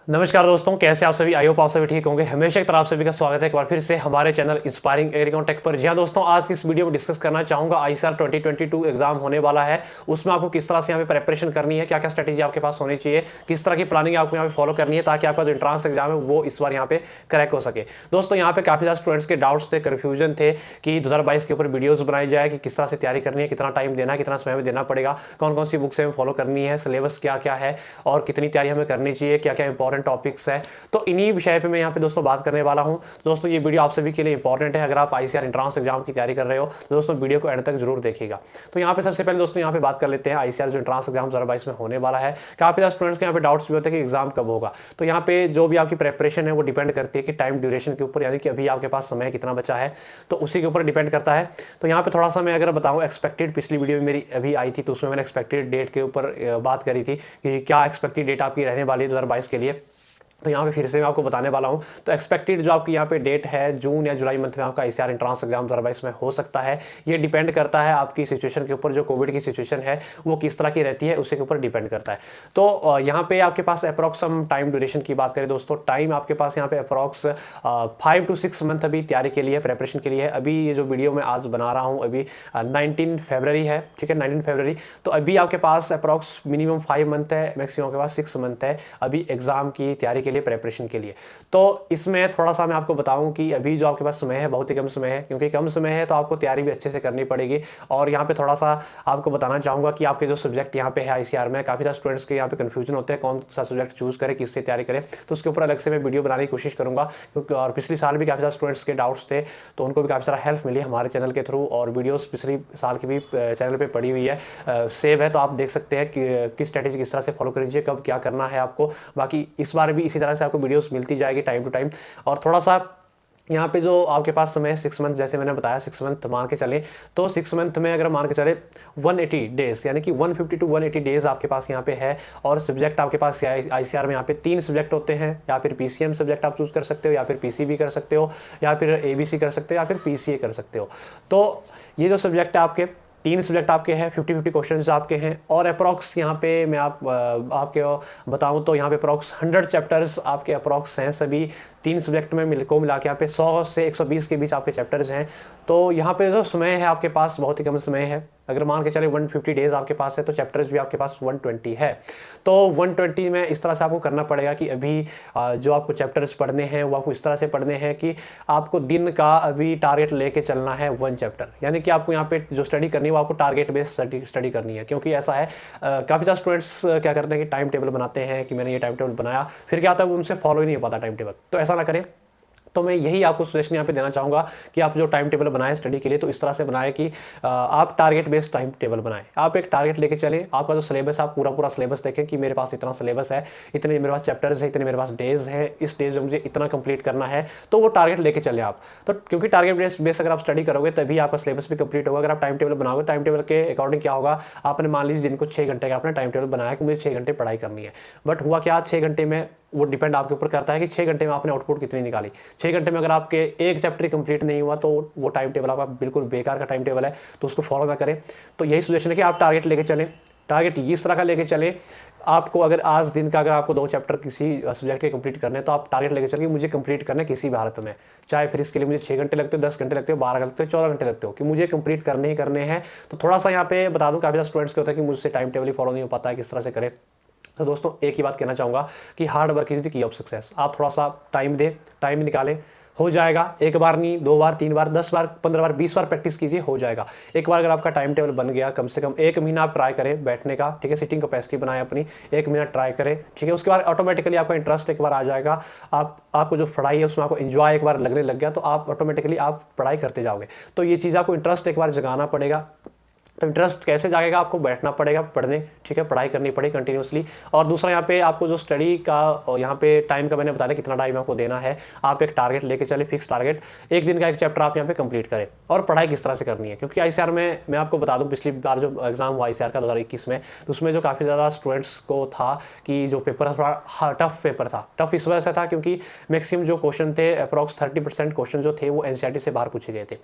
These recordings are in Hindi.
नमस्कार दोस्तों, कैसे आप सभी। आई होप आप सभी ठीक होंगे। हमेशा की तरह आप सभी का स्वागत है एक बार फिर से हमारे चैनल इंस्पायरिंग एग्रीकॉन टेक पर। जी हाँ दोस्तों, आज की इस वीडियो में डिस्कस करना चाहूँगा आईसीआर 2022 एग्जाम होने वाला है, उसमें आपको किस तरह से यहाँ पे प्रेपरेशन करनी है, क्या क्या स्ट्रेटेजी आपके पास होनी चाहिए, किस तरह की प्लानिंग आपको यहाँ पे फॉलो करनी है ताकि आपका जो एंट्रांस एग्जाम है वो इस बार यहाँ पे क्रैक हो सके। दोस्तों यहाँ पे काफ़ी ज़्यादा स्टूडेंट्स के डाउट्स थे, कन्फ्यूजन थे कि 2022 के ऊपर वीडियोज़ बनाई जाए कि किस तरह से तैयारी करनी है, कितना टाइम देना है, कितना समय देना पड़ेगा, कौन कौन सी बुक्स हमें फॉलो करनी है, सिलेबस क्या क्या है और कितनी तैयारी हमें करनी चाहिए, क्या क्या इंपॉर्टेंट टॉपिक्स है। तो इन्हीं विषय पे मैं यहाँ पे दोस्तों बात करने वाला हूँ। दोस्तों ये वीडियो आप सभी के लिए इंपॉर्टेंट है। अगर आप आईसीआर एंट्रांस एग्जाम की तैयारी कर रहे हो तो दोस्तों वीडियो को एंड तक जरूर देखिएगा। तो यहाँ पे सबसे पहले दोस्तों यहाँ पे बात कर लेते हैं आईसीआर जो एंट्रांस एग्जाम 2022 में होने वाला है। काफी ज्यादा स्टूडेंट्स के यहाँ पे डाउट्स भी होते हैं कि एग्जाम कब होगा। तो यहाँ पे जो भी आपकी प्रेपरेशन है वो डिपेंड करती है कि टाइम ड्यूरेशन के ऊपर, यानी कि अभी आपके पास समय कितना बचा है, तो उसी के ऊपर डिपेंड करता है। तो यहाँ पे थोड़ा सा मैं अगर बताऊँ, एक्सपेक्टेड पिछली वीडियो में मेरी अभी आई थी तो उसमें मैंने एक्सपेक्टेड डेट के ऊपर बात करी थी कि क्या एक्सपेक्टेड डेट आपकी रहने वाली है 2022 के लिए। तो यहाँ पे फिर से मैं आपको बताने वाला हूँ। तो एक्सपेक्टेड जो आपकी यहाँ पे डेट है जून या जुलाई मंथ में आपका आईसीआर एंट्रांस एग्जाम 2022 में हो सकता है। ये डिपेंड करता है आपकी सिचुएशन के ऊपर, जो कोविड की सिचुएशन है वो किस तरह की रहती है उसी के ऊपर डिपेंड करता है। तो यहाँ पे आपके पास अप्रॉक्स हम टाइम ड्यूरेशन की बात करें दोस्तों, टाइम आपके पास यहाँ पे अप्रॉक्स 5 to 6 मंथ अभी तैयारी के लिए, प्रेपरेशन के लिए है। अभी ये जो वीडियो मैं आज बना रहा हूँ अभी 19 फरवरी है, ठीक है, 19 फरवरी। तो अभी आपके पास अप्रॉक्स मिनिमम 5 मंथ है, मैक्सिमम के पास 6 मंथ है अभी एग्जाम की तैयारी के लिए, प्रेपरेशन के लिए। तो इसमें थोड़ा सा मैं आपको बताऊं कि अभी जो आपके पास समय है बहुत ही कम समय है, क्योंकि कम समय है तो आपको तैयारी भी अच्छे से करनी पड़ेगी। और यहाँ पे थोड़ा सा आपको बताना चाहूँगा कि आपके जो सब्जेक्ट यहाँ पे है आईसीआर में, काफ़ी सारे स्टूडेंट्स के यहाँ पे कंफ्यूजन होते हैं कौन सा सब्जेक्ट चूज करें, किससे तैयारी करें। तो उसके ऊपर अलग से मैं वीडियो बनाने की कोशिश करूँगा, क्योंकि और पिछले साल भी काफ़ी सारे स्टूडेंट्स के डाउट्स थे तो उनको भी काफ़ी सारा हेल्प मिली हमारे चैनल के थ्रू। और वीडियोज़ पिछले साल की भी चैनल पर पड़ी हुई है, सेव है, तो आप देख सकते हैं कि किस स्ट्रेटेजी किस तरह से फॉलो करीजिए, कब क्या करना है आपको। बाकी इस बार भी इसी तरह से आपको वीडियोस मिलती जाएगी टाइम टू टाइम। और थोड़ा सा यहाँ पे जो आपके पास समय है 6 मंथ, जैसे मैंने बताया 6 मंथ मान के चले, तो 6 मंथ में अगर मान के चले 180 डेज, यानी कि 150 to 180 डेज आपके पास यहाँ पे है। और सब्जेक्ट आपके पास आईसीआर में यहाँ पे 3 सब्जेक्ट होते हैं, या फिर पीसीएम सब्जेक्ट आप चूज कर सकते हो, या फिर पीसीबी कर सकते हो, या फिर एबीसी कर सकते हो, या फिर पीसीए कर सकते हो। तो ये जो सब्जेक्ट है आपके 3 सब्जेक्ट आपके हैं, 50-50 क्वेश्चन आपके हैं। और अप्रॉक्स यहाँ पे मैं आपके बताऊँ तो यहाँ पे अप्रॉक्स 100 चैप्टर्स आपके अप्रॉक्स हैं, सभी 3 सब्जेक्ट में मिला के यहाँ पे 100 से 120 के बीच आपके चैप्टर्स हैं। तो यहाँ पे जो समय है आपके पास बहुत ही कम समय है। अगर मान के चले 150 डेज आपके पास है तो चैप्टर्स भी आपके पास 120 है। तो 120 में इस तरह से आपको करना पड़ेगा कि अभी जो आपको चैप्टर्स पढ़ने हैं वो आपको इस तरह से पढ़ने हैं कि आपको दिन का अभी टारगेट लेके चलना है 1 चैप्टर, यानी कि आपको यहाँ पे जो स्टडी करनी है वो आपको टारगेट बेस्ड स्टडी करनी है। क्योंकि ऐसा है काफ़ी सारे स्टूडेंट्स क्या करते हैं कि टाइम टेबल बनाते हैं कि मैंने ये टाइम टेबल बनाया, फिर क्या होता है वो उनसे फॉलो ही नहीं हो पाता टाइम टेबल। तो ऐसा ना करें। तो मैं यही आपको सजेशन यहाँ पे देना चाहूँगा कि आप जो टाइम टेबल बनाएं स्टडी के लिए तो इस तरह से बनाएं कि आप टारगेट बेस्ड टाइम टेबल बनाएं। आप एक टारगेट लेके चलें, आपका जो सिलेबस, आप पूरा सिलेबस देखें कि मेरे पास इतना सिलेबस है, इतने मेरे पास चैप्टर्स है, इतने मेरे पास डेज है, इस डेज में मुझे इतना कंप्लीट करना है। तो वो टारगेट लेके चले आप। तो क्योंकि टारगेट बेस्ड अगर आप स्टडी करोगे तभी आपका सिलेबस भी कंप्लीट होगा। अगर आप टाइम टेबल बनाओगे, टाइम टेबल के अकॉर्डिंग क्या होगा, आपने मान लीजिए दिन को 6 घंटे का आपने टाइम टेबल बनाया कि मुझे 6 घंटे पढ़ाई करनी है, बट हुआ क्या 6 घंटे में वो डिपेंड आपके ऊपर करता है कि 6 घंटे में आपने आउटपुट कितनी निकाली। 6 घंटे में अगर आपके एक चैप्टर कंप्लीट नहीं हुआ तो वो टाइम टेबल आपका बिल्कुल बेकार का टाइम टेबल है, तो उसको फॉलो ना करें। तो यही सजेशन है कि आप टारगेट लेके चलें, टारगेट इस तरह का लेके चलें। आपको अगर आज दिन का अगर आपको 2 चैप्टर किसी सब्जेक्ट के कंप्लीट करने हैं तो आप टारगेट लेके चलिए मुझे कंप्लीट करना है किसी भी हालत में, चाहे फिर इसके लिए मुझे 6 घंटे लगते हो, 10 घंटे लगते हो, 12 लगते हो, 14 घंटे लगते हो, कि मुझे कंप्लीट करने ही करने हैं। तो थोड़ा सा यहाँ पे बता दूँ, काफ़ी सारे स्टूडेंट्स के होता है कि मुझसे टाइम टेबल ही फॉलो नहीं हो पाता है, किस तरह से करें। तो दोस्तों एक ही बात कहना चाहूँगा कि hard work is the key of success. आप थोड़ा सा टाइम दें, टाइम निकालें, हो जाएगा। एक बार नहीं, 2 बार, 3 बार, 10 बार, 15 बार, 20 बार प्रैक्टिस कीजिए, हो जाएगा। एक बार अगर आपका टाइम टेबल बन गया, कम से कम 1 महीना आप ट्राई करें बैठने का, ठीक है, सिटिंग कैपेसिटी बनाएं अपनी, 1 महीना ट्राई करें, ठीक है। उसके बाद ऑटोमेटिकली आपका इंटरेस्ट एक बार आ जाएगा, आपको जो पढ़ाई है उसमें आपको एंजॉय एक बार लगने लग गया तो आप ऑटोमेटिकली आप पढ़ाई करते जाओगे। तो ये चीज़ आपको इंटरेस्ट एक बार जगाना पड़ेगा। तो इंटरेस्ट कैसे जागेगा, आपको बैठना पड़ेगा पढ़ने, ठीक है, पढ़ाई करनी पड़ेगी कंटिन्यूसली। और दूसरा यहाँ पे आपको जो स्टडी का और यहाँ पे टाइम का मैंने बताया कितना टाइम आपको देना है, आप एक टारगेट लेके चले, फिक्स टारगेट, एक दिन का एक चैप्टर आप यहाँ पे कंप्लीट करें। और पढ़ाई किस तरह से करनी है, क्योंकि आईसीआर में मैं आपको बता दूँ पिछली बार जो एग्जाम हुआ आईसीआर का 2021 में, तो उसमें जो काफ़ी ज़्यादा स्टूडेंट्स को था कि जो पेपर थोड़ा टफ पेपर था। टफ इस वजह से था क्योंकि मैक्सिमम जो क्वेश्चन थे अप्रॉक्स 30% क्वेश्चन जो थे वो एनसीईआरटी से बाहर पूछे गए थे।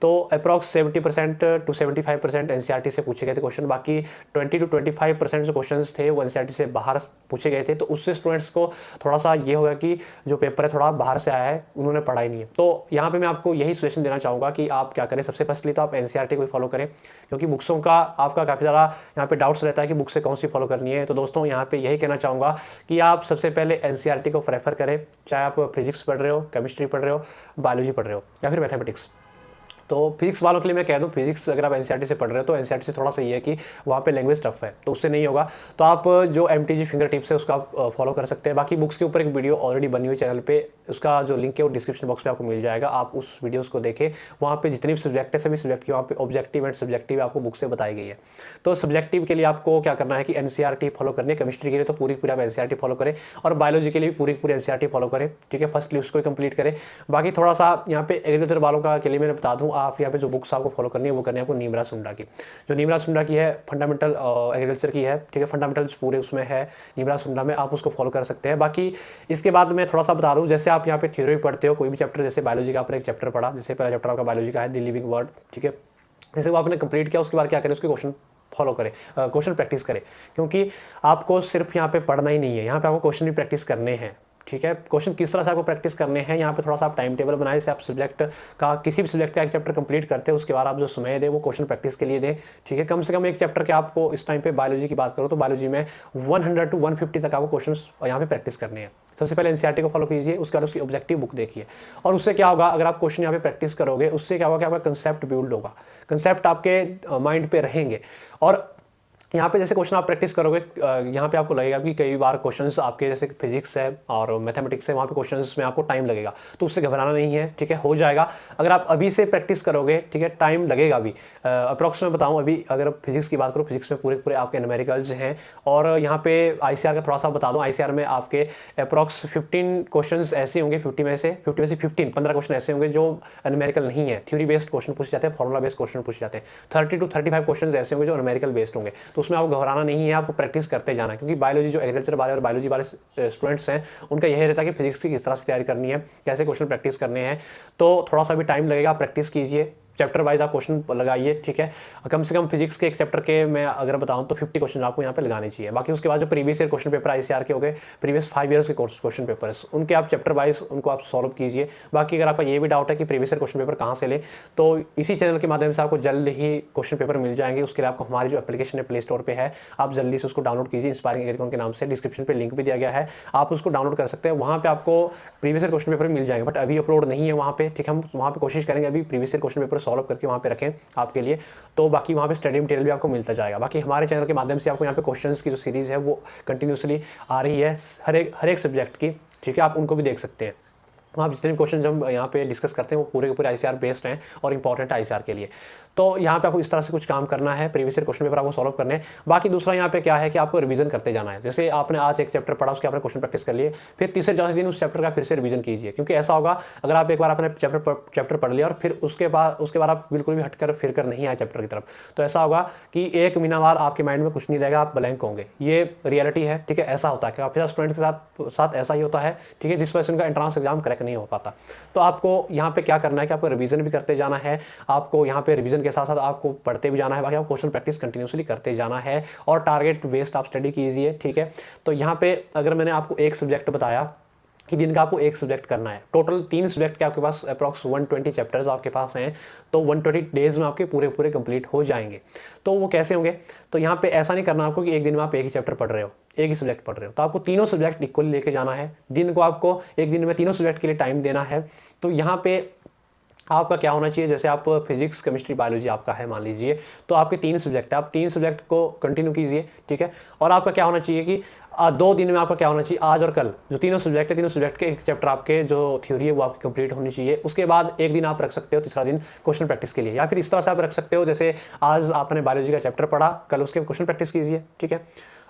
तो अप्रॉक्स 70% to 75% एनसीईआरटी से पूछे गए थे क्वेश्चन, बाकी 20 to 25% जो क्वेश्चन थे वो एनसीईआरटी से बाहर पूछे गए थे। तो उससे स्टूडेंट्स को थोड़ा सा ये होगा कि जो पेपर है थोड़ा बाहर से आया है, उन्होंने पढ़ा ही नहीं है। तो यहाँ पे मैं आपको यही सजेशन देना चाहूँगा कि आप क्या करें, सबसे फर्स्टली तो आप एनसीईआरटी को फॉलो करें, क्योंकि बुक्सों का आपका काफ़ी ज़्यादा यहाँ पे डाउट्स रहता है कि बुक से कौन सी फॉलो करनी है। तो दोस्तों यहाँ पे यही कहना चाहूँगा कि आप सबसे पहले एनसीईआरटी को प्रेफर करें, चाहे आप फिजिक्स पढ़ रहे हो, केमिस्ट्री पढ़ रहे हो, बायोलॉजी पढ़ रहे हो या फिर मैथमेटिक्स। तो फिजिक्स वालों के लिए मैं कह दूं, फिजिक्स अगर आप एनसीईआरटी से पढ़ रहे हो तो एनसीईआरटी से थोड़ा सा ये है कि वहाँ पे लैंग्वेज टफ है, तो उससे नहीं होगा। तो आप जो एमटीजी फिंगर टिप्स है उसका आप फॉलो कर सकते हैं। बाकी बुक्स के ऊपर एक वीडियो ऑलरेडी बनी हुई चैनल पे, उसका जो लिंक है वो डिस्क्रिप्शन बॉक्स में आपको मिल जाएगा, आप उस वीडियोज़ को देखें। वहाँ पे जितनी भी सब्जेक्ट है सभी सब्जेक्ट की वहाँ पे ऑब्जेक्टिव एंड सब्जेक्टिव आपको बुक से बताई गई है। तो सब्जेक्टिव के लिए आपको क्या करना है कि एनसीईआरटी फॉलो करनी है, केमिस्ट्री के लिए तो पूरी पूरी आप एनसीईआरटी फॉलो करें, और बायोलॉजी के लिए भी पूरी पूरी एनसीईआरटी फॉलो करें, ठीक है। फर्स्टली उसको कंप्लीट करें। बाकी थोड़ा सा यहाँ पे एग्रीकल्चर वालों का के लिए मैं बता दूँ, आप यहाँ पे जो बुक्स आपको फॉलो करनी है वो करनी है आपको नीमरा सुंडा की। जो नीमरा सुंडा की है फंडामेंटल एग्रीकल्चर की है, ठीक है, फंडामेंटल्स पूरे उसमें है नीमरा सुंडा में, आप उसको फॉलो कर सकते हैं। बाकी इसके बाद मैं थोड़ा सा बता दूं, जैसे आप यहाँ पे थ्योरी पढ़ते हो कोई भी चैप्टर, जैसे बायोलॉजी का आपने एक चैप्टर पढ़ा, जैसे पहला चैप्टर आपका बायोलॉजी का है द लिविंग वर्ल्ड, ठीक है, जैसे वो आपने कंप्लीट किया उसके बाद क्या करें, उसके क्वेश्चन फॉलो करें, क्वेश्चन प्रैक्टिस करें, क्योंकि आपको सिर्फ यहाँ पे पढ़ना ही नहीं है, यहाँ पे आपको क्वेश्चन भी प्रैक्टिस करने हैं, ठीक है। क्वेश्चन किस तरह से आपको प्रैक्टिस करने हैं, यहाँ पे थोड़ा सा आप टाइम टेबल बनाए, जैसे आप सब्जेक्ट का किसी भी सब्जेक्ट का एक चैप्टर कंप्लीट करते हैं, उसके बाद आप जो समय दें वो क्वेश्चन प्रैक्टिस के लिए दें, ठीक है। कम से कम एक चैप्टर के आपको इस टाइम पे बायोलॉजी की बात करो तो बायोलॉजी में 100 to 150 तक आपको क्वेश्चन यहाँ पे प्रैक्टिस करने हैं। सबसे पहले एनसीईआरटी को फॉलो कीजिए, उसके बाद उसकी ऑब्जेक्टिव बुक देखिए, और उससे क्या होगा, अगर आप क्वेश्चन यहाँ पे प्रैक्टिस करोगे उससे क्या होगा कि आपका कंसेप्ट बिल्ड होगा, कंसेप्ट आपके माइंड पे रहेंगे। और यहाँ पे जैसे क्वेश्चन आप प्रैक्टिस करोगे, यहाँ पे आपको लगेगा कि कई बार क्वेश्चंस आपके जैसे फिजिक्स है और मैथमेटिक्स है, वहाँ पे क्वेश्चंस में आपको टाइम लगेगा, तो उससे घबराना नहीं है, ठीक है, हो जाएगा। अगर आप अभी से प्रैक्टिस करोगे, ठीक है, टाइम लगेगा भी, अप्रॉक्स में बताऊँ, अभी अगर फिजिक्स की बात करो, फिजिक्स में पूरे पूरे आपके न्यूमेरिकल्स हैं, और यहाँ पे आईसीआर का थोड़ा सा बता दूँ, आईसीआर में आपके अप्रॉक्स 15 क्वेश्चन ऐसे होंगे, 50 में से 15 क्वेश्चन ऐसे होंगे जो न्यूमेरिकल नहीं है, थ्योरी बेस्ड क्वेश्चन पूछे जाते हैं, फॉर्मुला बेस्ड क्वेश्चन पूछे जाते हैं। 30 to 35 क्वेश्चन ऐसे होंगे जो न्यूमेरिकल बेस्ड होंगे, तो उसमें आपको घबराना नहीं है, आपको प्रैक्टिस करते जाना है, क्योंकि बायोलॉजी जो एग्रीकल्चर वाले और बायोलॉजी वाले स्टूडेंट्स हैं उनका यही रहता है कि फिजिक्स की किस तरह से तैयारी करनी है, कैसे क्वेश्चन प्रैक्टिस करने हैं। तो थोड़ा सा भी टाइम लगेगा, प्रैक्टिस कीजिए, चैप्टर वाइज आप क्वेश्चन लगाइए, ठीक है। कम से कम फिजिक्स के एक चैप्टर के मैं अगर बताऊं तो 50 क्वेश्चन आपको यहाँ पे लगाने चाहिए। बाकी उसके बाद जो previous year question paper ICR के हो गए, प्रीवियस 5 ईयर्स के क्वेश्चन पेपर, उनके आप चैप्टर वाइज उनको आप सॉल्व कीजिए। बाकी अगर आपका ये भी डाउट है कि प्रीवियस ईयर क्वेश्चन पेपर कहाँ से ले, तो इसी चैनल के माध्यम से आपको जल्द ही क्वेश्चन पेपर मिल जाएंगे। उसके लिए आपको हमारी जो एप्लीकेशन है प्ले स्टोर पर है, आप जल्दी से उसको डाउनलोड कीजिए, इंस्पायरिंग एग्रीकॉन के नाम से, डिस्क्रिप्शन पर लिंक भी दिया गया है, आप उसको डाउनलोड कर सकते हैं। वहाँ पर आपको प्रीवियस ईयर क्वेश्चन पेपर मिल जाएंगे, बट अभी अपलोड नहीं है वहाँ पे, ठीक है। हम वहाँ पे कोशिश करेंगे अभी previous year question paper solve करके वहाँ पे रखें आपके लिए, तो बाकी वहाँ पे स्टडी मटेरियल भी आपको मिलता जाएगा। बाकी हमारे चैनल के माध्यम से आपको यहाँ पे क्वेश्चंस की जो सीरीज़ है वो कंटिन्यूसली आ रही है हर एक सब्जेक्ट की, ठीक है, आप उनको भी देख सकते हैं। वहाँ जितने भी क्वेश्चन हम यहाँ पे डिस्कस करते हैं वो पूरे के पूरे आईसीआर बेस्ड हैं और इंपॉर्टेंट आईसीआर के लिए। तो यहाँ पे आपको इस तरह से कुछ काम करना है, प्रीवियस ईयर क्वेश्चन पेपर आपको सॉल्व करने हैं। बाकी दूसरा यहाँ पे क्या है कि आपको रिवीजन करते जाना है। जैसे आपने आज एक चैप्टर पढ़ा, उसके आपने क्वेश्चन प्रैक्टिस कर लिए, फिर तीसरे चौथे दिन उस चैप्टर का फिर से रिवीजन कीजिए, क्योंकि ऐसा होगा अगर आप एक बार आपने चैप्टर पढ़ लिया और फिर उसके बाद आप बिल्कुल भी हटकर फिर कर नहीं आए चैप्टर की तरफ, तो ऐसा होगा कि 1 महीना बाद आपके माइंड में कुछ नहीं रहेगा, आप ब्लैंक होंगे। ये रियलिटी है, ठीक है, ऐसा होता है कि काफी स्टूडेंट के साथ ऐसा ही होता है, ठीक है, जिस वजह से उनका एंट्रेंस एग्जाम करेक्ट नहीं हो पाता। तो आपको यहाँ पे क्या करना है कि आपको रिवीजन भी करते जाना है, आपको यहाँ पे रिवीजन के साथ साथ आपको पढ़ते भी जाना है, बाकी आपको क्वेश्चन प्रैक्टिस कंटिन्यूसली करते जाना है, और टारगेट बेस्ड आप स्टडी कीजिए, ठीक है। तो यहाँ पे अगर मैंने आपको एक सब्जेक्ट बताया कि दिन का आपको एक सब्जेक्ट करना है, टोटल 3 सब्जेक्ट के आपके पास अप्रॉक्स 120 चैप्टर्स आपके पास हैं, तो 120 डेज में आपके पूरे कंप्लीट हो जाएंगे। तो वो कैसे होंगे, तो यहाँ पे ऐसा नहीं करना आपको कि एक दिन में आप एक ही चैप्टर पढ़ रहे हो, एक ही सब्जेक्ट पढ़ रहे हो, तो आपको तीनों सब्जेक्ट इक्वली लेके जाना है। दिन को आपको एक दिन में तीनों सब्जेक्ट के लिए टाइम देना है। तो यहाँ पे आपका क्या होना चाहिए, जैसे आप फिजिक्स केमिस्ट्री बायोलॉजी आपका है मान लीजिए, तो आपके 3 सब्जेक्ट है, आप 3 सब्जेक्ट को कंटिन्यू कीजिए, ठीक है। और आपका क्या होना चाहिए कि 2 दिन में आपका क्या होना चाहिए, आज और कल जो तीनों सब्जेक्ट है, तीनों सब्जेक्ट के एक चैप्टर आपके जो थ्योरी है वो आपकी कंप्लीट होनी चाहिए। उसके बाद एक दिन आप रख सकते हो, तीसरा दिन क्वेश्चन प्रैक्टिस के लिए, या फिर इस तरह से आप रख सकते हो, जैसे आज आपने बायोलॉजी का चैप्टर पढ़ा, कल उसके क्वेश्चन प्रैक्टिस कीजिए, ठीक है।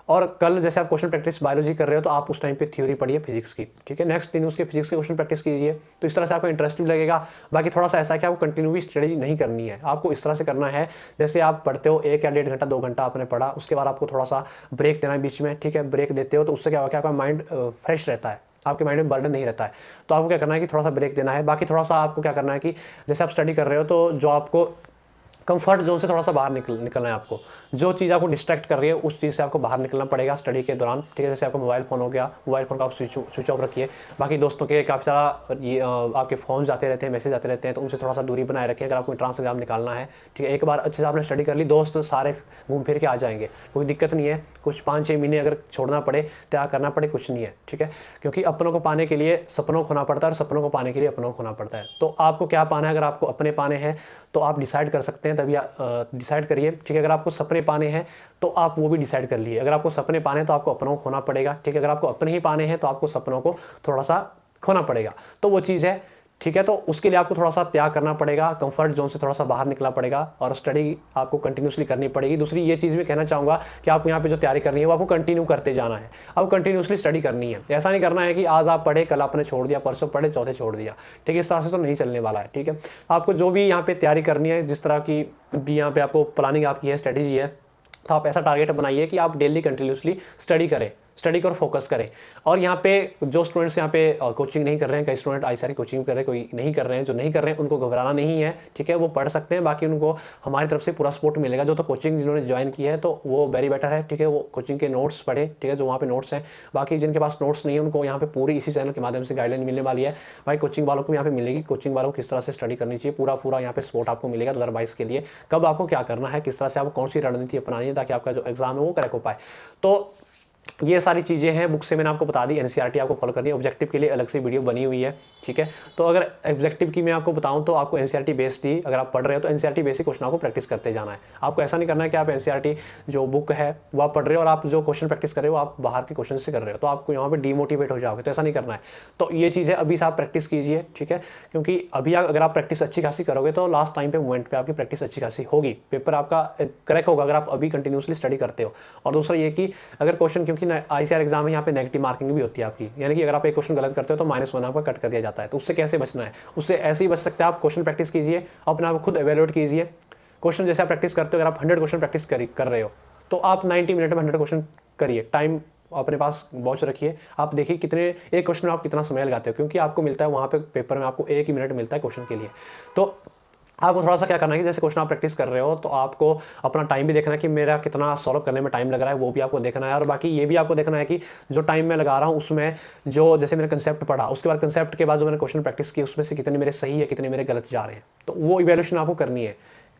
और कल जैसे आप क्वेश्चन प्रैक्टिस बायोलॉजी कर रहे हो तो आप उस टाइम पे थ्योरी पढ़िए फिजिक्स की, ठीक है। नेक्स्ट दिन उसके फिजिक्स के क्वेश्चन प्रैक्टिस कीजिए, तो इस तरह से आपको इंटरेस्ट भी लगेगा। बाकी थोड़ा सा ऐसा है कि आपको कंटिन्यू स्टडी नहीं करनी है, आपको इस तरह से करना है जैसे आप पढ़ते हो 1 या 1.5 घंटा 2 घंटा आपने पढ़ा, उसके बाद आपको थोड़ा सा ब्रेक देना है बीच में, ठीक है। ब्रेक देते हो तो उससे क्या होगा कि आपका माइंड फ्रेश रहता है, आपके माइंड में बर्डन नहीं रहता है। तो आपको क्या करना है कि थोड़ा सा ब्रेक देना है। बाकी थोड़ा सा आपको क्या करना है कि जैसे आप स्टडी कर रहे हो तो जो आपको कंफर्ट जोन से थोड़ा सा बाहर निकलना है आपको। जो चीज़ आपको डिस्ट्रैक्ट कर रही है उस चीज़ से आपको बाहर निकलना पड़ेगा स्टडी के दौरान, ठीक है। जैसे आपका मोबाइल फ़ोन हो गया, मोबाइल फ़ोन का आप स्विच ऑफ रखिए। बाकी दोस्तों के काफ़ी सारा ये आपके फ़ोन आते रहते हैं, मैसेज आते रहते हैं, तो उनसे थोड़ा सा दूरी बनाए रखें। अगर आपको एंट्रेंस एग्जाम निकालना है, ठीक है, एक बार अच्छे से आपने स्टडी कर ली, दोस्त सारे घूम फिर के आ जाएंगे, कोई दिक्कत नहीं है। कुछ 5-6 महीने अगर छोड़ना पड़े, त्याग करना पड़े, कुछ नहीं है, ठीक है। क्योंकि अपनों को पाने के लिए सपनों को खोना पड़ता है और सपनों को पाने के लिए अपनों को खोना पड़ता है। तो आपको क्या पाना है? अगर आपको अपने पाने हैं तो आप डिसाइड कर सकते हैं, तभी डिसाइड करिए, ठीक है। अगर आपको सपने पाने हैं तो आप वो भी डिसाइड कर लिए। अगर आपको सपने पाने हैं तो आपको अपनों को खोना पड़ेगा, ठीक है। अगर आपको अपने ही पाने हैं तो आपको सपनों को थोड़ा सा खोना पड़ेगा, तो वो चीज़ है, ठीक है। तो उसके लिए आपको थोड़ा सा त्याग करना पड़ेगा, कंफर्ट जोन से थोड़ा सा बाहर निकलना पड़ेगा और स्टडी आपको कंटिन्यूसली करनी पड़ेगी। दूसरी ये चीज़ मैं कहना चाहूँगा कि आपको यहाँ पे जो तैयारी करनी है वो आपको कंटिन्यू करते जाना है, आपको कंटिन्यूसली स्टडी करनी है। ऐसा नहीं करना है कि आज आप पढ़े, कल आपने छोड़ दिया, परसों पढ़े, चौथे छोड़ दिया, ठीक है। इस तरह से तो नहीं चलने वाला है, ठीक है। आपको जो भी यहाँ पे तैयारी करनी है, जिस तरह की भी यहाँ पे आपको प्लानिंग आपकी है, स्ट्रेटेजी है, तो आप ऐसा टारगेट बनाइए कि आप डेली कंटिन्यूसली स्टडी करें, स्टडी को फोकस करें। और यहाँ पे जो स्टूडेंट्स यहाँ पे कोचिंग नहीं कर रहे हैं, कई स्टूडेंट आईसीआर कोचिंग कर रहे हैं, कोई नहीं कर रहे हैं, जो नहीं कर रहे हैं उनको घबराना नहीं है, ठीक है। वो पढ़ सकते हैं, बाकी उनको हमारी तरफ से पूरा सपोर्ट मिलेगा। जो तो कोचिंग जिन्होंने ज्वाइन की है तो वो वेरी बेटर है, ठीक है। वो कोचिंग के नोट्स पढ़े, ठीक है, जो वहाँ पे नोट्स हैं। बाकी जिनके पास नोट्स नहीं है उनको यहाँ पे पूरी इसी चैनल के माध्यम से गाइडलाइन मिलने वाली है। भाई कोचिंग वालों को यहाँ पे मिलेगी, कोचिंग वालों को किस तरह से स्टडी करनी चाहिए, पूरा यहाँ पे सपोर्ट आपको मिलेगा 2022 के लिए। कब आपको क्या करना है, किस तरह से आपको कौन सी रणनीति अपनानी है ताकि आपका जो एग्जाम है वो क्रैक हो पाए। तो ये सारी चीज़ें हैं, बुक से मैंने आपको बता दी। एनसीईआरटी आपको फॉलो करनी है, ऑब्जेक्टिव के लिए अलग से वीडियो बनी हुई है, ठीक है। तो अगर ऑब्जेक्टिव की मैं आपको बताऊं तो आपको एनसीईआरटी बेस्ड ही अगर आप पढ़ रहे हो तो एनसीईआरटी बेसिक क्वेश्चन आपको प्रैक्टिस करते जाना है। आपको ऐसा नहीं करना है कि आप एनसीईआरटी जो बुक है वो आप पढ़ रहे हो और आप जो क्वेश्चन प्रैक्टिस कर रहे हो आप बाहर के क्वेश्चन से कर रहे हो, तो आपको यहाँ पर डिमोटिवेट हो जाओगे, तो ऐसा नहीं करना है। तो ये चीज़ है, अभी से आप प्रैक्टिस कीजिए, ठीक है। क्योंकि अभी अगर आप प्रैक्टिस अच्छी खासी करोगे तो लास्ट टाइम पे मोमेंट पे आपकी प्रैक्टिस अच्छी खासी होगी, पेपर आपका क्रैक होगा अगर आप अभी कंटिन्यूसली स्टडी करते हो। और दूसरा ये कि अगर क्वेश्चन, क्योंकि आईसीआर एग्जाम में यहाँ पे नेगेटिव मार्किंग भी होती है आपकी, यानी कि अगर आप एक क्वेश्चन गलत करते हो तो -1 आपका कट कर दिया जाता है। तो उससे कैसे बचना है? उससे ऐसे ही बच सकते हैं आप, क्वेश्चन प्रैक्टिस कीजिए, अपने आप खुद एवेल्युएट कीजिए। क्वेश्चन जैसे आप प्रैक्टिस करते हो, अगर आप 100 क्वेश्चन प्रैक्टिस कर रहे हो तो आप 90 मिनट में 100 क्वेश्चन करिए। टाइम अपने पास वॉच रखिए, आप देखिए कितने एक क्वेश्चन में आप कितना समय लगाते हो, क्योंकि आपको मिलता है वहाँ पे पेपर में आपको 1 ही मिनट मिलता है क्वेश्चन के लिए। तो आपको थोड़ा सा क्या करना है कि जैसे क्वेश्चन आप प्रैक्टिस कर रहे हो तो आपको अपना टाइम भी देखना है कि मेरा कितना सॉल्व करने में टाइम लग रहा है, वो भी आपको देखना है। और बाकी ये भी आपको देखना है कि जो टाइम मैं लगा रहा हूँ उसमें जो जैसे मैंने कंसेप्ट पढ़ा, उसके बाद कंसेप्ट के बाद जो मैंने क्वेश्चन प्रैक्टिस की उसमें से कितने मेरे सही है, कितने मेरे गलत जा रहे हैं, तो वो इवैल्यूएशन आपको करनी है।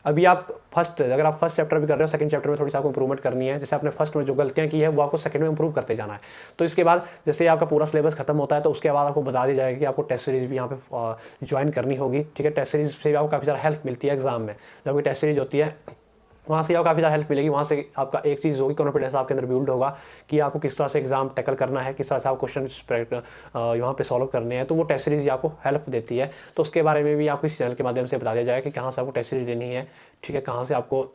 अभी आप अगर आप फर्स्ट चैप्टर भी कर रहे हो, सेकंड चैप्टर में थोड़ी सा आपको इंप्रूवमेंट करनी है। जैसे आपने फर्स्ट में जो गलतियां की है वो आपको सेकंड में इंप्रूव करते जाना है। तो इसके बाद जैसे आपका पूरा सिलेबस खत्म होता है तो उसके बाद आपको बता दी जाएगी कि आपको टेस्ट सीरीज भी यहाँ पे ज्वाइन करनी होगी, ठीक है। टेस्ट सीरीज से भी आपको काफ़ी ज़्यादा हेल्प मिलती है एग्जाम में। जब आपकी टेस्ट सीरीज होती है वहाँ से आपको काफ़ी ज़्यादा हेल्प मिलेगी। वहाँ से आपका एक चीज़ होगी, कॉन्फिडेंस आपके अंदर बिल्ड होगा कि आपको किस तरह से एग्जाम टैकल करना है, किस तरह से आप क्वेश्चन यहाँ पे सॉल्व करने हैं। तो वो टेस्ट सीरीज आपको हेल्प देती है। तो उसके बारे में भी आपको इस चैनल के माध्यम से बता दिया जाएगा कि कहाँ से आपको टेस्ट सीरीज लेनी है, ठीक है, कहाँ से आपको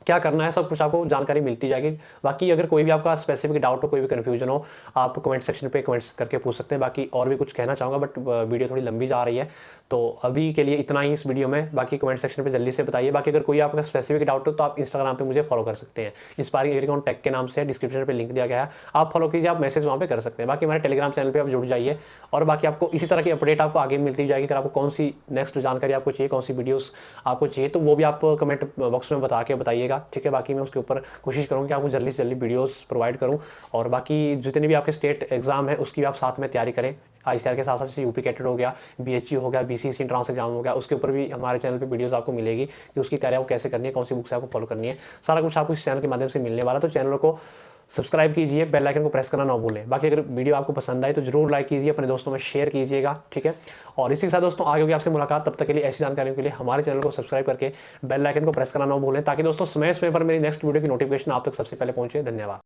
क्या करना है, सब कुछ आपको जानकारी मिलती जाएगी। बाकी अगर कोई भी आपका स्पेसिफिक डाउट हो, कोई भी कन्फ्यूजन हो, आप कमेंट सेक्शन पे कमेंट्स करके पूछ सकते हैं। बाकी और भी कुछ कहना चाहूँगा बट वीडियो थोड़ी लंबी जा रही है, तो अभी के लिए इतना ही इस वीडियो में। बाकी कमेंट सेक्शन पे जल्दी से बताइए। बाकी अगर कोई आपका स्पेसिफिक डाउट हो तो आप इंस्टाग्राम पे मुझे फॉलो कर सकते हैं, इंस्पायरिंग एग्रीकॉन टेक के नाम से, डिस्क्रिप्शन पे लिंक दिया गया है, आप फॉलो कीजिए, आप मैसेज वहाँ पे कर सकते हैं। बाकी हमारे टेलीग्राम चैनल पर आप जुड़ जाइए और बाकी आपको इसी तरह की अपडेट आपको आगे मिलती जाएगी। अगर आपको कौन सी नेक्स्ट जानकारी आपको चाहिए, कौन सी वीडियोज़ आपको चाहिए, तो वो भी आप कमेंट बॉक्स में बताइएगा, ठीक है। बाकी मैं उसके ऊपर कोशिश करूँ कि आपको जल्दी से जल्दी वीडियोस प्रोवाइड करूँ। और बाकी जितने भी आपके स्टेट एग्जाम है उसकी भी आप साथ में तैयारी करें। आईसीआर के साथ साथ जैसे यूपी कैटेड हो गया, बीएचयू हो गया, बीसीसी एंट्रेंस एग्जाम हो गया, उसके ऊपर भी हमारे चैनल पे वीडियोस आपको मिलेगी कि उसकी तैयारी आपको कैसे करनी है, कौन सी बुक से आपको फॉलो करनी है, सारा कुछ आपको इस चैनल के माध्यम से मिलने वाला है। तो चैनल को सब्सक्राइब कीजिए, बेल आइकन को प्रेस करना ना भूलें। बाकी अगर वीडियो आपको पसंद आए तो जरूर लाइक कीजिए, अपने दोस्तों में शेयर कीजिएगा, ठीक है। और इसी के साथ दोस्तों आगे होगी आपसे मुलाकात, तब तक के लिए ऐसी जानकारियों के लिए हमारे चैनल को सब्सक्राइब करके बेल आइकन को प्रेस करना ना भूलें, ताकि दोस्तों समय पर मेरी नेक्स्ट वीडियो की नोटिफिकेशन आप तक सबसे पहले पहुंचे। धन्यवाद।